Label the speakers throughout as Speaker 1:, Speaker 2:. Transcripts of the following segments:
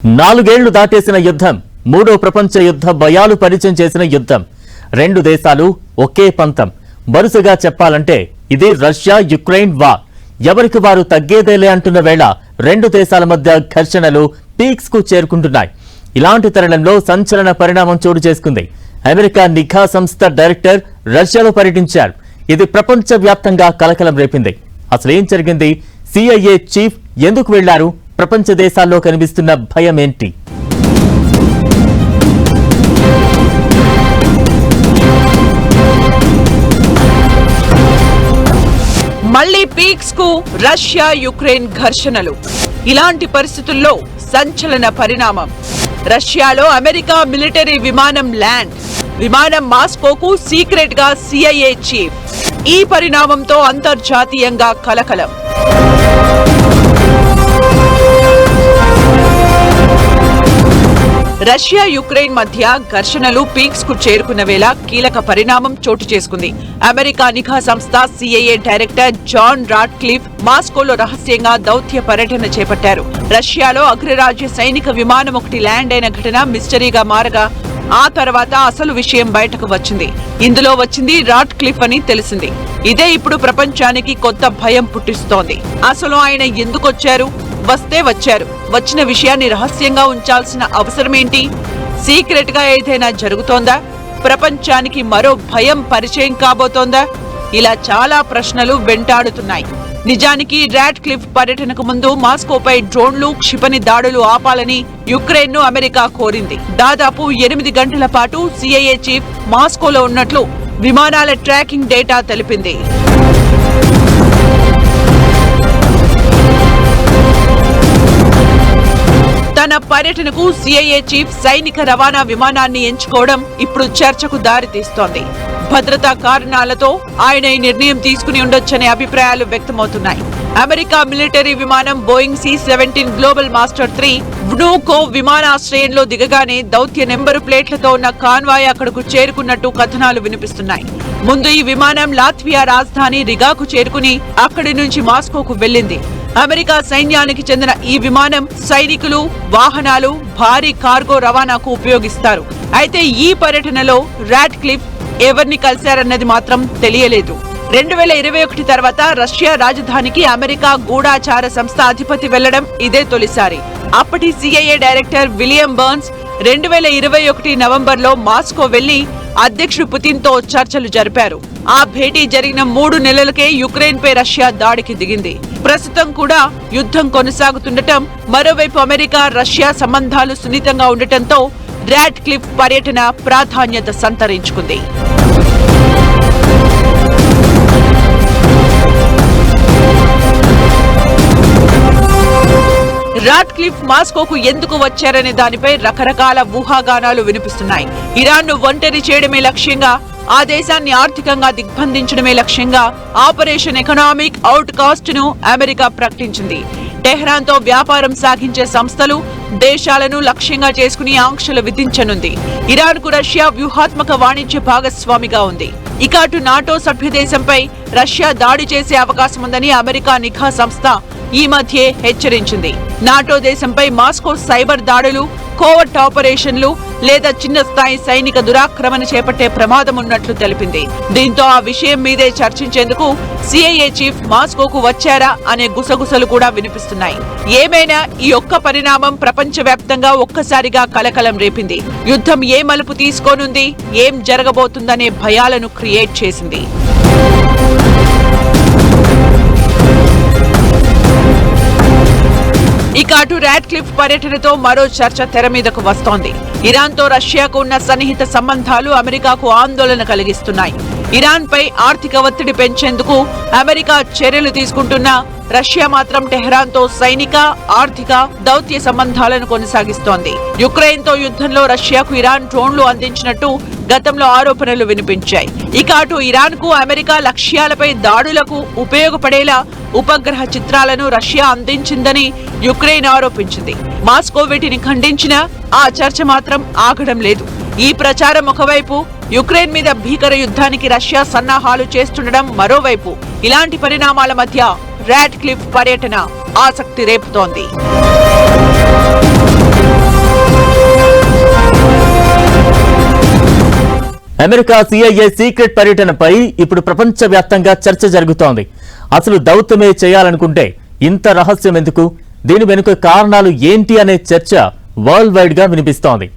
Speaker 1: నాలుగేళ్లు దాటేసిన యుద్ధం, మూడో ప్రపంచ యుద్ధ భయాలు పరిచయం చేసిన యుద్ధం. రెండు దేశాలు ఒకే పంతం. వరుసగా చెప్పాలంటే ఇది రష్యా యుక్రెయిన్ వార్. ఎవరికి వారు తగ్గేదేలే అంటున్న వేళ రెండు దేశాల మధ్య ఘర్షణలు పీక్స్ కు చేరుకుంటున్నాయి. ఇలాంటి తరుణంలో సంచలన పరిణామం చోటు చేసుకుంది. అమెరికా నిఘా సంస్థ డైరెక్టర్ రష్యాలో పర్యటించారు. ఇది ప్రపంచ వ్యాప్తంగా కలకలం రేపింది. అసలేం జరిగింది? CIA చీఫ్ ఎందుకు వెళ్లారు? ప్రపంచ దేశాల్లో కనిపిస్తున్న భయం ఏంటి?
Speaker 2: మళ్లీ పీక్స్ కు రష్యా యుక్రెయిన్ ఘర్షణలు. ఇలాంటి పరిస్థితుల్లో సంచలన పరిణామం. రష్యాలో అమెరికా మిలిటరీ విమానం ల్యాండ్. విమానం మాస్కోకు సీక్రెట్ గా CIA చీఫ్. ఈ పరిణామంతో అంతర్జాతీయంగా కలకలం. రష్యా యుక్రెయిన్ మధ్య ఘర్షణలు పీక్స్ కు చేరుకున్న వేళ కీలక పరిణామం చోటు చేసుకుంది. అమెరికా నిఘా సంస్థ CIA డైరెక్టర్ జాన్ రాట్క్లిఫ్ మాస్కోలో రహస్యంగా దౌత్య పర్యటన చేపట్టారు. రష్యాలో అగ్రరాజ్య సైనిక విమానం ఒకటి ల్యాండ్ అయిన ఘటన మిస్టరీగా మారగా ఆ తర్వాత అసలు విషయం బయటకు వచ్చింది. ఇందులో వచ్చింది రాట్క్లిఫ్ అని తెలిసింది. ఇదే ఇప్పుడు ప్రపంచానికి కొత్త భయం పుట్టిస్తోంది. అసలు ఆయన ఎందుకొచ్చారు? వస్తే వచ్చారు. వచ్చిన విషయాన్ని రహస్యంగా ఉంచాల్సిన అవసరమేంటి? సీక్రెట్ గా ఏదైనా జరుగుతోందా? ప్రపంచానికి మరో భయం పరిచయం కాబోతోందా? ఇలా చాలా ప్రశ్నలు వెంటాడుతున్నాయి. నిజానికి రాట్క్లిఫ్ పర్యటనకు ముందు మాస్కోపై డ్రోన్లు, క్షిపణి దాడులు ఆపాలని యుక్రెయిన్ ను అమెరికా కోరింది. దాదాపు 8 గంటల పాటు CIA చీఫ్ మాస్కోలో ఉన్నట్లు విమానాల ట్రాకింగ్ డేటా తెలిపింది. తన పర్యటనకు CIA చీఫ్ సైనిక రవాణా విమానాన్ని ఎంచుకోవడం ఇప్పుడు చర్చకు దారితీస్తోంది. భద్రతా కారణాలతో ఆయన ఈ నిర్ణయం తీసుకుని ఉండొచ్చనే అభిప్రాయాలు వ్యక్తమవుతున్నాయి. అమెరికా మిలిటరీ విమానం బోయింగ్ C-17 గ్లోబల్ మాస్టర్ 3 వ్నూకోవ్ విమానాశ్రయంలో దిగగానే దౌత్య నెంబరు ప్లేట్లతో ఉన్న కాన్వాయ్ అక్కడకు చేరుకున్నట్టు కథనాలు వినిపిస్తున్నాయి. ముందు ఈ విమానం లాత్వియా రాజధాని రిగాకు చేరుకుని అక్కడి నుంచి మాస్కోకు వెళ్లింది. అమెరికా సైన్యానికి చెందిన ఈ విమానం సైనికులు, వాహనాలు, భారీ కార్గో రవాణాకు ఉపయోగిస్తారు. అయితే ఈ పర్యటనలో రాట్క్లిఫ్ ఎవరిని కలిశారన్నది మాత్రం తెలియలేదు. 2021 తర్వాత రష్యా రాజధానికి అమెరికా గూఢాచార సంస్థ అధిపతి వెళ్లడం ఇదే తొలిసారి. అప్పటి CIA డైరెక్టర్ విలియం బర్న్స్ 2021 నవంబర్లో మాస్కో వెళ్లి అధ్యక్షుడు పుతిన్ తో చర్చలు జరిపారు. ఆ భేటీ జరిగిన 3 నెలలకే యుక్రెయిన్ పై రష్యా దాడికి దిగింది. ప్రస్తుతం కూడా యుద్ధం కొనసాగుతుండటం, మరోవైపు అమెరికా రష్యా సంబంధాలు సున్నితంగా ఉండటంతో రాట్క్లిఫ్ పర్యటన ప్రాధాన్యత సంతరించుకుంది. రాట్క్లిఫ్ మాస్కోకు ఎందుకు వచ్చారనే దానిపై రకరకాల ఊహాగానాలు వినిపిస్తున్నాయి. ఇరాన్ ను ఒంటరి చేయడమే లక్ష్యంగా, ఆ దేశాన్ని ఆర్థికంగా దిగ్బంధించడమే లక్ష్యంగా ఆపరేషన్ ఎకనామిక్ అవుట్ కాస్ట్ ను అమెరికా ప్రకటించింది. టెహ్రాన్ తో వ్యాపారం సాగించే సంస్థలు, దేశాలను లక్ష్యంగా చేసుకుని ఆంక్షలు విధించనుంది. ఇరాన్ కు రష్యా వ్యూహాత్మక వాణిజ్య భాగస్వామిగా ఉంది. ఇక అటు నాటో సభ్యదేశంపై రష్యా దాడి చేసే అవకాశం ఉందని అమెరికా నిఘా సంస్థ ఈ మధ్యే హెచ్చరించింది. నాటో దేశంపై మాస్కో సైబర్ దాడులు, కోవర్ట్ ఆపరేషన్లు లేదా చిన్న స్థాయి సైనిక దురాక్రమణ చేపట్టే ప్రమాదం ఉన్నట్లు తెలిపింది. దీంతో ఆ విషయం మీదే చర్చించేందుకు CIA చీఫ్ మాస్కోకు వచ్చారా అనే గుసగుసలు కూడా వినిపిస్తున్నాయి. ఏమైనా ఈ ఒక్క పరిణామం ప్రపంచవ్యాప్తంగా ఒక్కసారిగా కలకలం రేపింది. యుద్ధం ఏ మలుపు తీసుకోనుంది, ఏం జరగబోతుందనే భయాలను క్రియేట్ చేసింది. ఇక అటు రాట్క్లిఫ్ పర్యటనతో మరో చర్చ తెర మీదకు వస్తోంది. ఇరాన్ తో రష్యాకు ఉన్న సన్నిహిత సంబంధాలు అమెరికాకు ఆందోళన కలిగిస్తున్నాయి. ఇరాన్ పై ఆర్థిక ఒత్తిడి పెంచేందుకు అమెరికా చర్యలు తీసుకుంటున్నా రష్యా మాత్రం టెహ్రాన్ తో సైనిక, ఆర్థిక, దౌత్య సంబంధాలను కొనసాగిస్తోంది. యుక్రెయిన్ తో యుద్ధంలో రష్యాకు ఇరాన్ డ్రోన్లు అందించినట్టు గతంలో ఆరోపణలు వినిపించాయి. ఇక అటు ఇరాన్ కు అమెరికా లక్ష్యాలపై దాడులకు ఉపయోగపడేలా ఉపగ్రహ చిత్రాలను రష్యా అందించిందని యుక్రెయిన్ ఆరోపించింది. మాస్కో వీటిని ఖండించినా ఆ చర్చ మాత్రం ఆగడం లేదు. ఈ ప్రచారం ఒకవైపు, యుక్రెయిన్ మీద భీకర యుద్ధానికి రష్యా సన్నాహాలు చేస్తుండడం మరోవైపు. ఇలాంటి పరిణామాల మధ్య రాట్క్లిఫ్ పర్యటన ఆసక్తి రేపుతోంది.
Speaker 1: అమెరికా CIA సీక్రెట్ పర్యటనపై ఇప్పుడు ప్రపంచవ్యాప్తంగా చర్చ జరుగుతోంది. అసలు దౌత్యమే చేయాలనుకుంటే ఇంత రహస్యం ఎందుకు, దీని వెనుక కారణాలు ఏంటి అనే చర్చ వరల్డ్ వైడ్ గా వినిపిస్తోంది.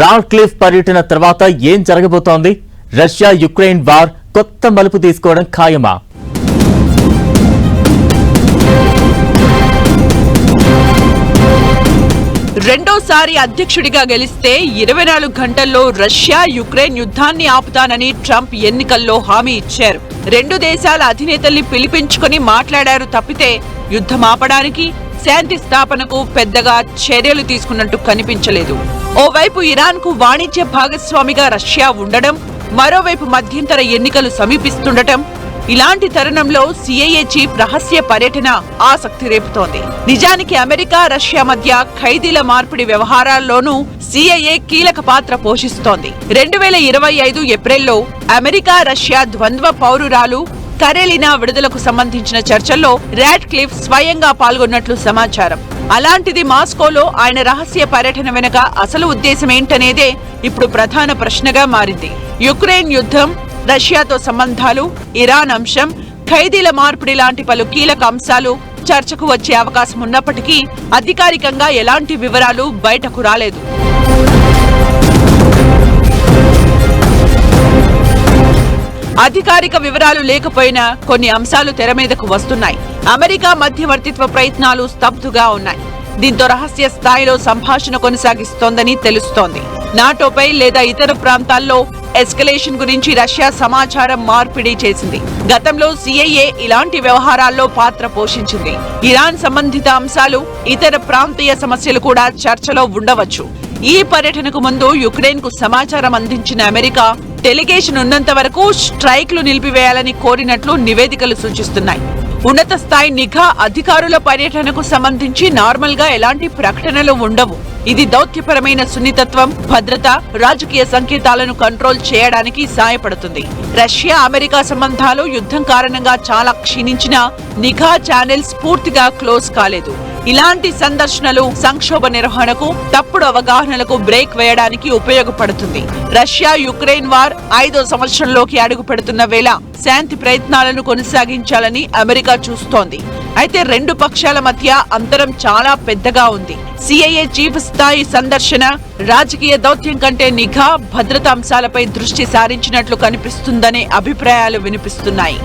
Speaker 1: రాడ్క్లిఫ్ పర్యటన తర్వాత ఏం జరగబోతోంది? రష్యా యుక్రెయిన్ వార్ కొత్త మలుపు తీసుకోవడం ఖాయమా?
Speaker 2: రెండోసారి అధ్యక్షుడిగా గెలిస్తే 24 గంటల్లో రష్యా యుక్రెయిన్ యుద్ధాన్ని ఆపుతానని ట్రంప్ ఎన్నికల్లో హామీ ఇచ్చారు. రెండు దేశాల అధినేతల్ని పిలిపించుకుని మాట్లాడారు తప్పితే యుద్ధం ఆపడానికి, శాంతి స్థాపనకు పెద్దగా చర్యలు తీసుకున్నట్టు కనిపించలేదు. ఓవైపు ఇరాన్కు వాణిజ్య భాగస్వామిగా రష్యా ఉండడం, మరోవైపు మధ్యంతర ఎన్నికలు సమీపిస్తుండటం, ఇలాంటి తరుణంలో CIA చీఫ్ రహస్య పర్యటన ఆసక్తి రేపుతోంది. నిజానికి అమెరికా రష్యా మధ్య ఖైదీల మార్పిడి వ్యవహారాల్లోనూ CIA కీలక పాత్ర పోషిస్తోంది. 2025 ఏప్రిల్లో అమెరికా రష్యా ద్వంద్వ పౌరురాలు కరేలినా విడుదలకు సంబంధించిన చర్చల్లో రాడ్క్లిఫ్ స్వయంగా పాల్గొన్నట్లు సమాచారం. అలాంటిది మాస్కోలో ఆయన రహస్య పర్యటన వెనుక అసలు ఉద్దేశమేంటనేదే ఇప్పుడు ప్రధాన ప్రశ్నగా మారింది. యుక్రెయిన్ యుద్ధం, రష్యాతో సంబంధాలు, ఇరాన్ అంశం, ఖైదీల మార్పిడి లాంటి పలు కీలక అంశాలు చర్చకు వచ్చే అవకాశం ఉన్నప్పటికీ అధికారికంగా ఎలాంటి వివరాలు బయటకు రాలేదు. అధికారిక వివరాలు లేకపోయినా కొన్ని అంశాలు తెర మీదకు వస్తున్నాయి. అమెరికా మధ్యవర్తిత్వ ప్రయత్నాలు స్తబ్దుగా ఉన్నాయి. దీంతో రహస్య స్థాయిలో సంభాషణ కొనసాగిస్తోందని తెలుస్తోంది. నాటోపై లేదా ఇతర ప్రాంతాల్లో ఎస్కలేషన్ గురించి రష్యా సమాచారం మార్పిడి చేసింది. గతంలో CIA ఇలాంటి వ్యవహారాల్లో పాత్ర పోషించింది. ఇరాన్ సంబంధిత అంశాలు, ఇతర ప్రాంతీయ సమస్యలు కూడా చర్చలో ఉండవచ్చు. ఈ పర్యటనకు ముందు యుక్రెయిన్ కు సమాచారం అందించిన అమెరికా డెలిగేషన్ ఉన్నంత వరకు స్ట్రైక్లు నిలిపివేయాలని కోరినట్లు నివేదికలు సూచిస్తున్నాయి. ఉన్నత స్థాయి నిఘా అధికారుల పర్యటనకు సంబంధించి నార్మల్ గా ఎలాంటి ప్రకటనలు ఉండవు. ఇది దౌత్యపరమైన సున్నితత్వం, భద్రత, రాజకీయ సంకేతాలను కంట్రోల్ చేయడానికి సాయపడుతుంది. రష్యా అమెరికా సంబంధాలు యుద్ధం కారణంగా చాలా క్షీణించినా నిఘా ఛానెల్స్ పూర్తిగా క్లోజ్ కాలేదు. ఇలాంటి సందర్శనలు సంక్షోభ నిర్వహణకు, తప్పుడు అవగాహనలకు బ్రేక్ వేయడానికి ఉపయోగపడుతుంది. రష్యా యుక్రెయిన్ వార్ 5వ సంవత్సరంలోకి అడుగు పెడుతున్న వేళ శాంతి ప్రయత్నాలను కొనసాగించాలని అమెరికా చూస్తోంది. అయితే రెండు పక్షాల మధ్య అంతరం చాలా పెద్దగా ఉంది. CIA చీఫ్ స్థాయి సందర్శన రాజకీయ దౌత్యం కంటే నిఘా, భద్రతా అంశాలపై దృష్టి సారించినట్లు కనిపిస్తుందనే అభిప్రాయాలు వినిపిస్తున్నాయి.